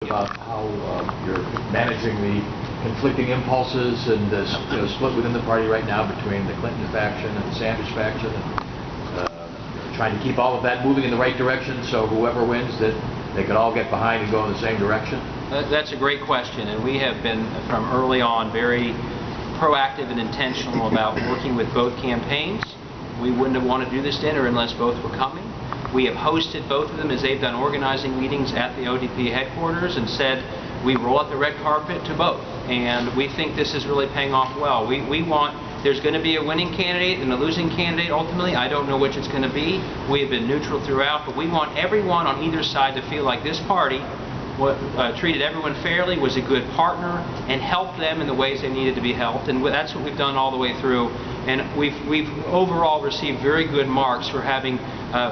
about how you're managing the conflicting impulses and the split within the party right now between the Clinton faction and the Sanders faction, and trying to keep all of that moving in the right direction so whoever wins, that they can all get behind and go in the same direction? That's a great question, and we have been from early on very proactive and intentional about working with both campaigns. We wouldn't have wanted to do this dinner unless both were coming. We have hosted both of them as they've done organizing meetings at the ODP headquarters and said we roll out the red carpet to both, and we think this is really paying off well. We want, there's going to be a winning candidate and a losing candidate ultimately. I don't know which it's going to be. We have been neutral throughout, but we want everyone on either side to feel like this party treated everyone fairly, was a good partner, and helped them in the ways they needed to be helped. And that's what we've done all the way through. And we've overall received very good marks for having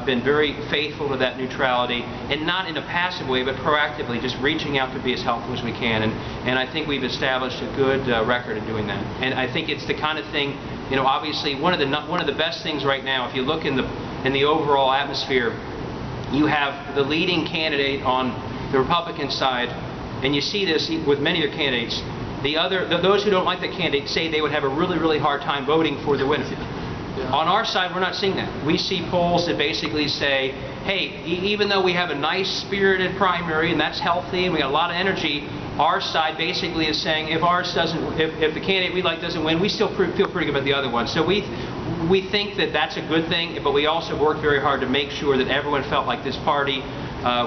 been very faithful to that neutrality, and not in a passive way, but proactively, just reaching out to be as helpful as we can. And I think we've established a good record in doing that. And I think it's the kind of thing, obviously one of the best things right now, if you look in the overall atmosphere, you have the leading candidate on the Republican side, and you see this with many of the candidates. Those who don't like the candidate say they would have a really, really hard time voting for the winner. Yeah. On our side, we're not seeing that. We see polls that basically say, hey, even though we have a nice spirited primary and that's healthy and we got a lot of energy, our side basically is saying if the candidate we like doesn't win, we still feel pretty good about the other one. So we think that that's a good thing, but we also work very hard to make sure that everyone felt like this party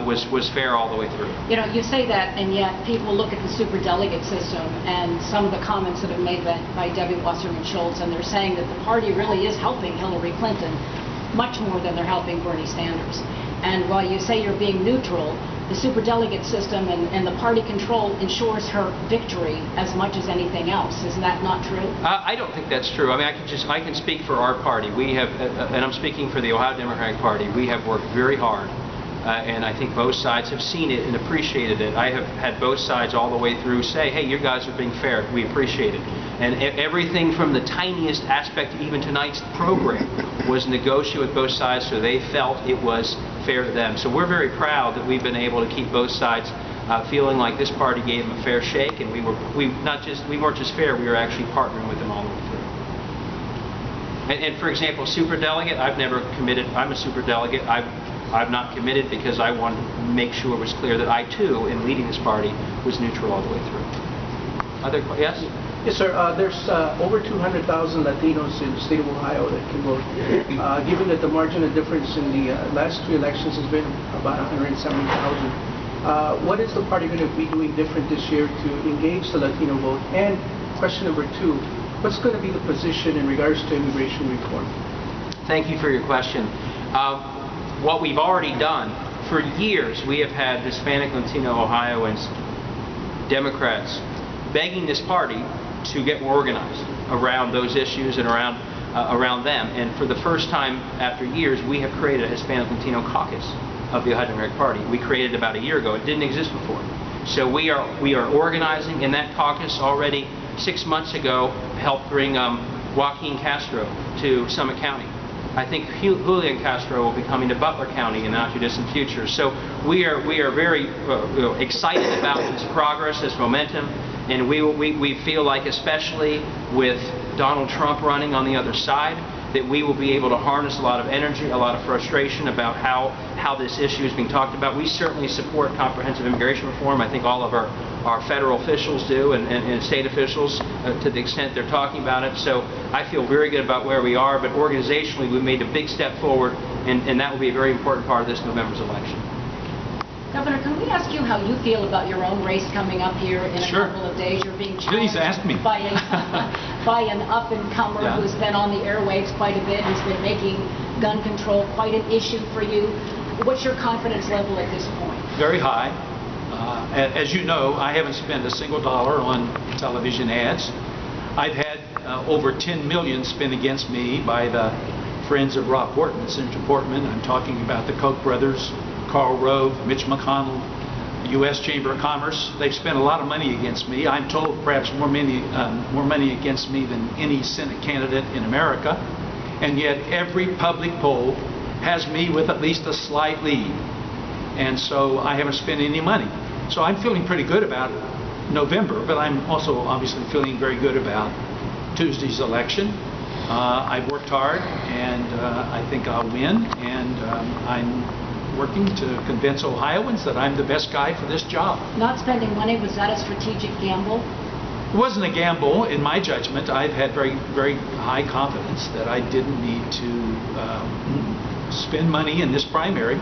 was fair all the way through. You say that, and yet people look at the superdelegate system and some of the comments that have made by Debbie Wasserman Schultz, and they're saying that the party really is helping Hillary Clinton much more than they're helping Bernie Sanders. And while you say you're being neutral, the superdelegate system and the party control ensures her victory as much as anything else. Is that not true? I don't think that's true. I mean, I can speak for our party. We have, and I'm speaking for the Ohio Democratic Party, we have worked very hard. And I think both sides have seen it and appreciated it. I have had both sides all the way through say, hey, you guys are being fair. We appreciate it. And everything from the tiniest aspect to even tonight's program was negotiated with both sides, so they felt it was fair to them. So we're very proud that we've been able to keep both sides feeling like this party gave them a fair shake, and we weren't just fair, we were actually partnering with them all the way through. And for example, superdelegate, I've never committed. I'm a superdelegate. I've not committed because I wanted to make sure it was clear that I, too, in leading this party, was neutral all the way through. Yes? Yes, sir. There's over 200,000 Latinos in the state of Ohio that can vote. Given that the margin of difference in the last 3 elections has been about 170,000, what is the party going to be doing different this year to engage the Latino vote? And question number 2, what's going to be the position in regards to immigration reform? Thank you for your question. What we've already done, for years we have had Hispanic, Latino, Ohioans, Democrats begging this party to get more organized around those issues and around them. And for the first time after years, we have created a Hispanic Latino caucus of the Ohio Democratic Party. We created it about a year ago. It didn't exist before. So we are organizing in that caucus already. 6 months ago, helped bring Joaquin Castro to Summit County. I think Julian Castro will be coming to Butler County in the not-too-distant future. So we are very excited about this progress, this momentum, and we feel like, especially with Donald Trump running on the other side, that we will be able to harness a lot of energy, a lot of frustration about how this issue is being talked about. We certainly support comprehensive immigration reform. I think all of our federal officials do, and state officials to the extent they're talking about it. So I feel very good about where we are, but organizationally we made a big step forward, and that will be a very important part of this November's election. Governor, can we ask you how you feel about your own race coming up here in a couple of days? You're being challenged by an up-and-comer who's been on the airwaves quite a bit, who's been making gun control quite an issue for you. What's your confidence level at this point? Very high. As you know, I haven't spent a single dollar on television ads. I've had over 10 million spent against me by the friends of Rob Portman, Senator Portman. I'm talking about the Koch brothers, Karl Rove, Mitch McConnell, the U.S. Chamber of Commerce. They've spent a lot of money against me. I'm told perhaps more money against me than any Senate candidate in America. And yet every public poll has me with at least a slight lead. And so I haven't spent any money. So I'm feeling pretty good about November, but I'm also obviously feeling very good about Tuesday's election. I've worked hard, and I think I'll win, and I'm working to convince Ohioans that I'm the best guy for this job. Not spending money, was that a strategic gamble? It wasn't a gamble in my judgment. I've had very, very high confidence that I didn't need to spend money in this primary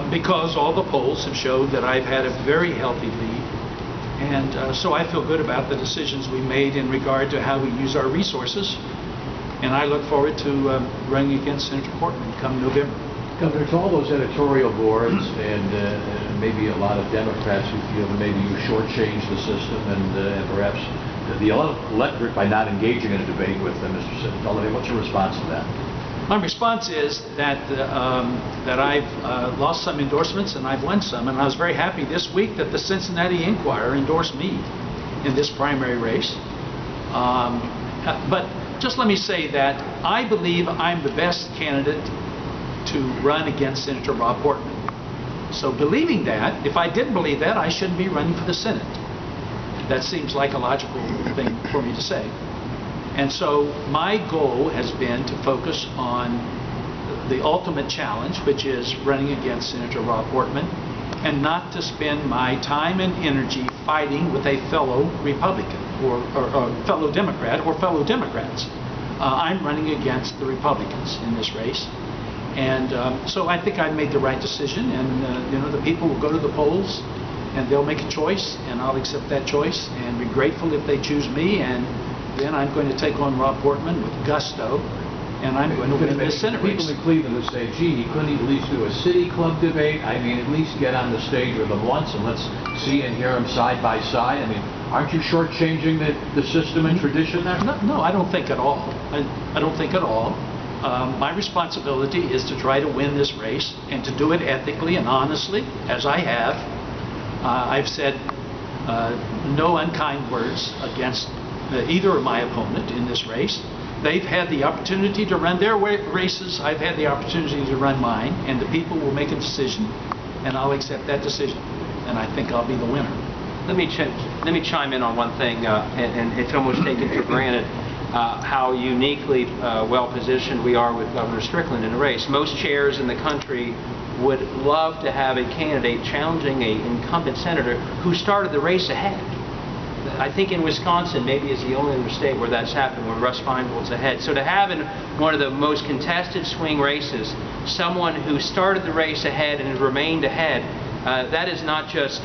because all the polls have showed that I've had a very healthy lead. And so I feel good about the decisions we made in regard to how we use our resources. And I look forward to running against Senator Portman come November. Governor, to all those editorial boards and maybe a lot of Democrats who feel that maybe you shortchanged the system and perhaps the electorate by not engaging in a debate with Mr. Sullivan, what's your response to that? My response is that that I've lost some endorsements and I've won some, and I was very happy this week that the Cincinnati Enquirer endorsed me in this primary race. But just let me say that I believe I'm the best candidate to run against Senator Rob Portman. So believing that, if I didn't believe that, I shouldn't be running for the Senate. That seems like a logical thing for me to say. And so my goal has been to focus on the ultimate challenge, which is running against Senator Rob Portman, and not to spend my time and energy fighting with a fellow Republican or fellow Democrat or fellow Democrats. I'm running against the Republicans in this race. And so I think I made the right decision, and you know, the people will go to the polls and they'll make a choice, and I'll accept that choice and be grateful if they choose me, and then I'm going to take on Rob Portman with gusto, and I'm going to win this Senate race. People in Cleveland who say, gee, he couldn't at least do a city club debate. I mean, at least get on the stage with him once and let's see and hear him side by side. I mean, aren't you shortchanging the system and tradition there? No, I don't think at all. I don't think at all. My responsibility is to try to win this race and to do it ethically and honestly, as I have. I've said no unkind words against either of my opponent in this race. They've had the opportunity to run their races. I've had the opportunity to run mine, and the people will make a decision, and I'll accept that decision, and I think I'll be the winner. Let me chime in on one thing, and it's almost taken for granted how uniquely well-positioned we are with Governor Strickland in a race. Most chairs in the country would love to have a candidate challenging an incumbent senator who started the race ahead. I think in Wisconsin maybe is the only other state where that's happened, where Russ Feingold's ahead. So to have in one of the most contested swing races someone who started the race ahead and has remained ahead, that is not just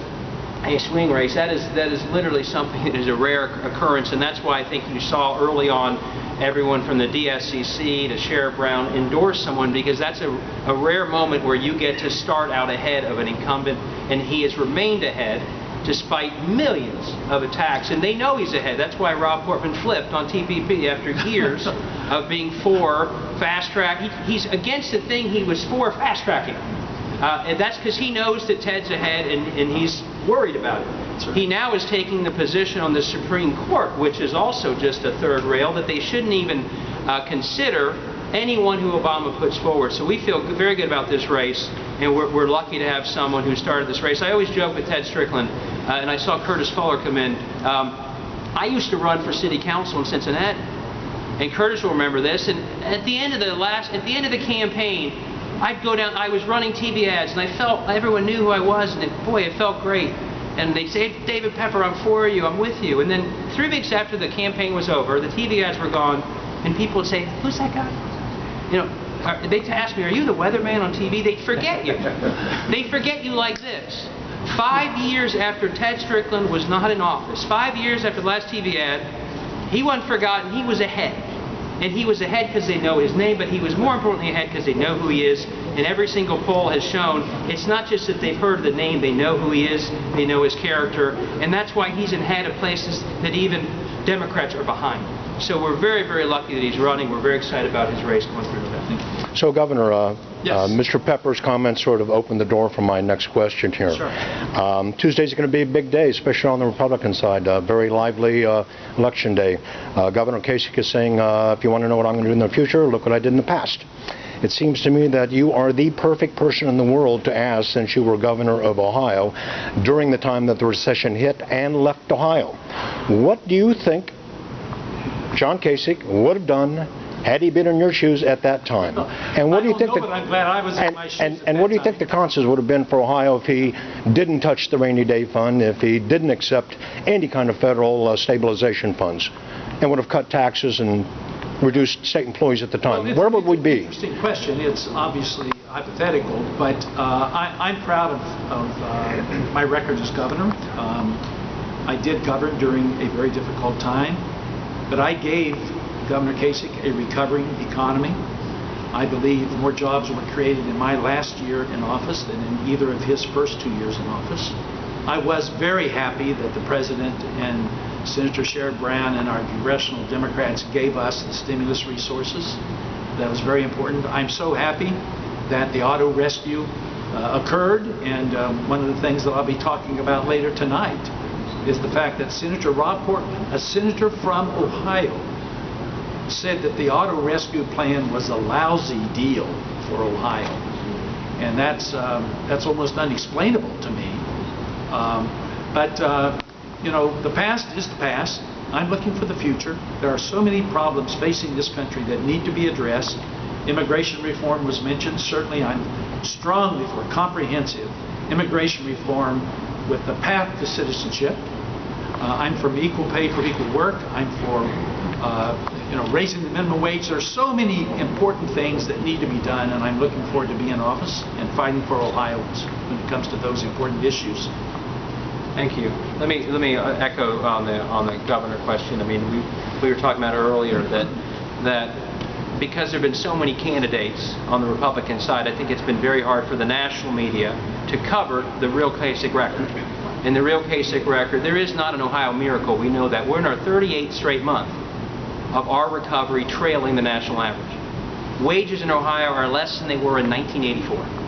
a swing race. That is literally something that is a rare occurrence, and that's why I think you saw early on everyone from the DSCC to Sheriff Brown endorse someone, because that's a rare moment where you get to start out ahead of an incumbent, and he has remained ahead despite millions of attacks, and they know he's ahead. That's why Rob Portman flipped on TPP after years of being for fast track. He's against the thing he was for fast tracking. And that's because he knows that Ted's ahead, and he's worried about it. Right. He now is taking the position on the Supreme Court, which is also just a third rail, that they shouldn't even consider anyone who Obama puts forward. So we feel very good about this race, and we're lucky to have someone who started this race. I always joke with Ted Strickland, and I saw Curtis Fuller come in. I used to run for city council in Cincinnati, and Curtis will remember this. And at the end of the campaign, I'd go down. I was running TV ads, and I felt everyone knew who I was, and boy, it felt great. And they'd say, David Pepper, I'm for you, I'm with you. And then 3 weeks after the campaign was over, the TV ads were gone, and people would say, who's that guy? You know, they'd ask me, are you the weatherman on TV? They'd forget you. They forget you like this. 5 years after Ted Strickland was not in office, 5 years after the last TV ad, he wasn't forgotten, he was ahead. And he was ahead because they know his name, but he was more importantly ahead because they know who he is. And every single poll has shown it's not just that they've heard the name, they know who he is, they know his character, and that's why he's ahead of places that even Democrats are behind. So we're very, very lucky that he's running. We're very excited about his race going through that. So, Governor, yes. Mr. Pepper's comments sort of opened the door for my next question here. Sure. Tuesday's going to be a big day, especially on the Republican side. Very lively election day. Governor Kasich is saying, if you want to know what I'm going to do in the future, look what I did in the past. It seems to me that you are the perfect person in the world to ask, since you were governor of Ohio during the time that the recession hit and left Ohio. What do you think John Kasich would have done had he been in your shoes at that time? And what do you think? But I'm glad I was in my shoes and what do you think the consequences would have been for Ohio if he didn't touch the rainy day fund, if he didn't accept any kind of federal stabilization funds, and would have cut taxes and reduced state employees at the time? Well, where would we be? Interesting question. It's obviously hypothetical, but I'm proud of my record as governor. I did govern during a very difficult time, but I gave Governor Kasich a recovering economy. I believe more jobs were created in my last year in office than in either of his first 2 years in office. I was very happy that the President and Senator Sherrod Brown and our congressional Democrats gave us the stimulus resources. That was very important. I'm so happy that the auto rescue occurred, and one of the things that I'll be talking about later tonight is the fact that Senator Rob Portman, a senator from Ohio, said that the auto rescue plan was a lousy deal for Ohio, and that's almost unexplainable to me. You know, the past is the past. I'm looking for the future. There are so many problems facing this country that need to be addressed. Immigration reform was mentioned. Certainly, I'm strongly for comprehensive immigration reform with the path to citizenship. I'm for equal pay for equal work. I'm for raising the minimum wage. There are so many important things that need to be done, and I'm looking forward to being in office and fighting for Ohioans when it comes to those important issues. Thank you. Let me echo on the governor question. I mean, we were talking about earlier that because there have been so many candidates on the Republican side, I think it's been very hard for the national media to cover the real Kasich record. In the real Kasich record, there is not an Ohio miracle. We know that. We're in our 38th straight month of our recovery trailing the national average. Wages in Ohio are less than they were in 1984.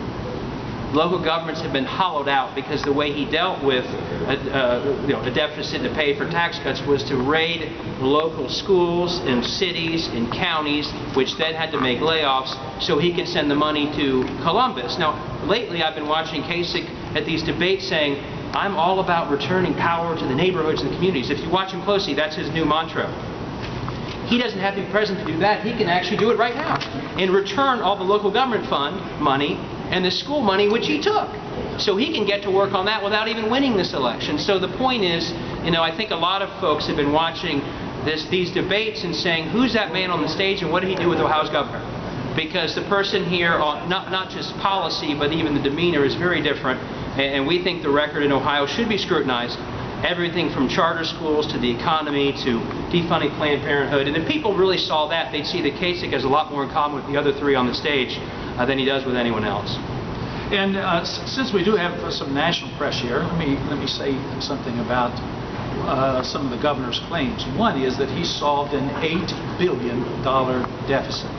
Local governments have been hollowed out because the way he dealt with a deficit to pay for tax cuts was to raid local schools and cities and counties, which then had to make layoffs so he could send the money to Columbus. Now, lately I've been watching Kasich at these debates saying, I'm all about returning power to the neighborhoods and the communities. If you watch him closely, that's his new mantra. He doesn't have to be president to do that. He can actually do it right now and return all the local government fund money and the school money which he took. So he can get to work on that without even winning this election. So the point is, I think a lot of folks have been watching these debates and saying, who's that man on the stage and what did he do with Ohio's governor? Because the person here, not just policy, but even the demeanor is very different. And we think the record in Ohio should be scrutinized. Everything from charter schools to the economy to defunding Planned Parenthood. And if people really saw that, they'd see that Kasich has a lot more in common with the other three on the stage than he does with anyone else. And since we do have some national press here, let me say something about some of the governor's claims. One is that he solved an $8 billion deficit.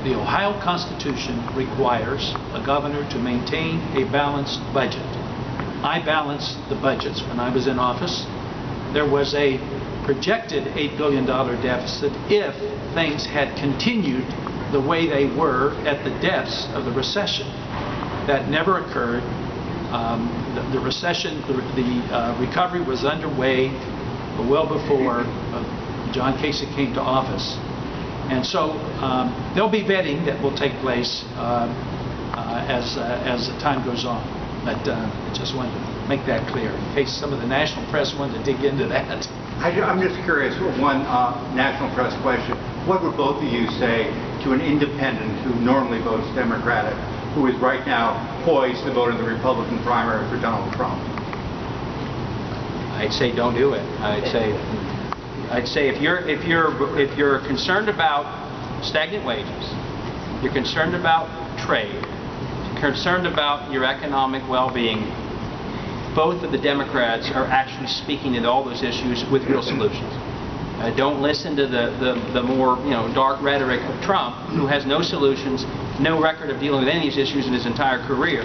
The Ohio Constitution requires a governor to maintain a balanced budget. I balanced the budgets when I was in office. There was a projected $8 billion deficit if things had continued the way they were at the depths of the recession. That never occurred. The recession, the recovery was underway well before John Kasich came to office. And so there'll be vetting that will take place as the time goes on. But I just wanted to make that clear in case some of the national press wanted to dig into that. I'm just curious, one national press question. What would both of you say to an independent who normally votes Democratic, who is right now poised to vote in the Republican primary for Donald Trump? I'd say don't do it. I'd say if you're concerned about stagnant wages, you're concerned about trade, concerned about your economic well-being, both of the Democrats are actually speaking to all those issues with real solutions. Don't listen to the more dark rhetoric of Trump, who has no solutions, no record of dealing with any of these issues in his entire career.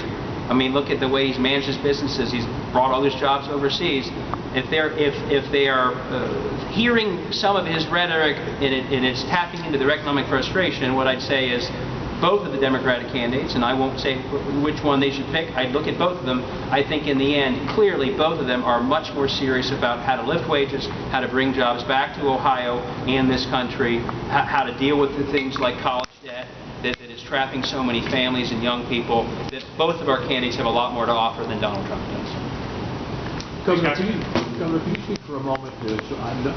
I mean, look at the way he's managed his businesses. He's brought all these jobs overseas. If they are hearing some of his rhetoric and it's tapping into their economic frustration, what I'd say is both of the Democratic candidates, and I won't say which one they should pick. I'd look at both of them. I think in the end, clearly, both of them are much more serious about how to lift wages, how to bring jobs back to Ohio and this country, how to deal with the things like college debt that is trapping so many families and young people, that both of our candidates have a lot more to offer than Donald Trump does. Governor, can you speak for a moment to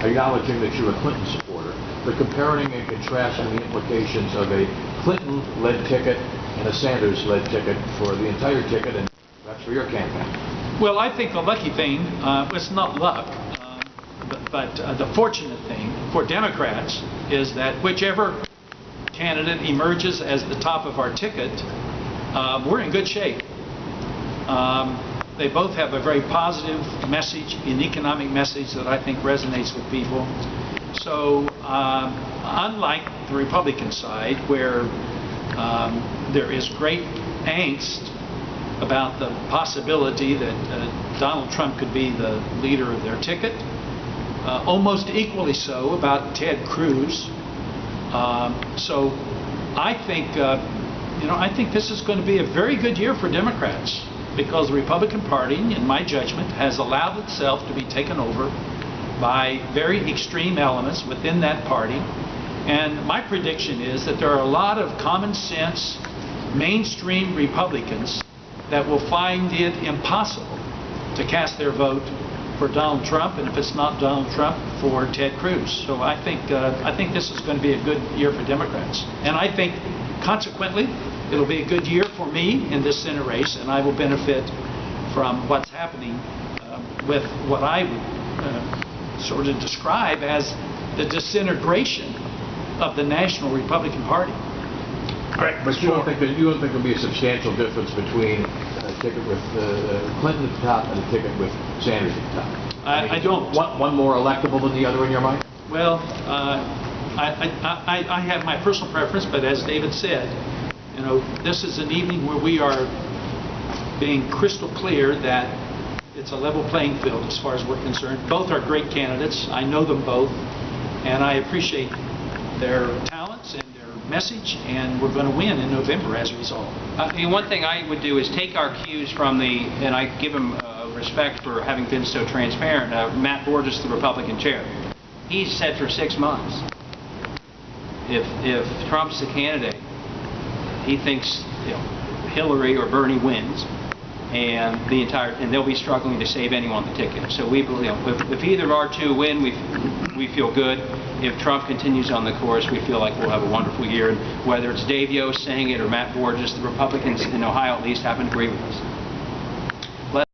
acknowledging that you're a Clinton supporter, but comparing and contrasting the implications of a Clinton-led ticket and a Sanders-led ticket for the entire ticket and perhaps for your campaign? Well, I think the lucky thing, it's not luck, but the fortunate thing for Democrats is that whichever candidate emerges as the top of our ticket, we're in good shape. They both have a very positive message, an economic message that I think resonates with people. So unlike the Republican side, where there is great angst about the possibility that Donald Trump could be the leader of their ticket, almost equally so about Ted Cruz. So I think, I think this is going to be a very good year for Democrats, because the Republican Party, in my judgment, has allowed itself to be taken over by very extreme elements within that party. And my prediction is that there are a lot of common sense, mainstream Republicans that will find it impossible to cast their vote for Donald Trump, and if it's not Donald Trump, for Ted Cruz. So I think this is going to be a good year for Democrats. And I think, consequently, it'll be a good year for me in this Senate race, and I will benefit from what's happening with what I would sort of describe as the disintegration of the National Republican Party. But you don't think there'll be a substantial difference between a ticket with Clinton at the top and a ticket with Sanders at the top? I don't. One more electable than the other in your mind? Well, I have my personal preference, but as David said, this is an evening where we are being crystal clear that it's a level playing field as far as we're concerned. Both are great candidates. I know them both, and I appreciate their talents and their message, and we're going to win in November as a result. One thing I would do is take our cues from and I give him respect for having been so transparent, Matt Borges, the Republican chair. He said for 6 months, if Trump's the candidate, he thinks Hillary or Bernie wins, and they'll be struggling to save anyone the ticket. So we believe if either of our two win, we feel good. If Trump continues on the course, we feel like we'll have a wonderful year. And whether it's Dave Yost saying it or Matt Borges, the Republicans in Ohio at least happen to agree with us.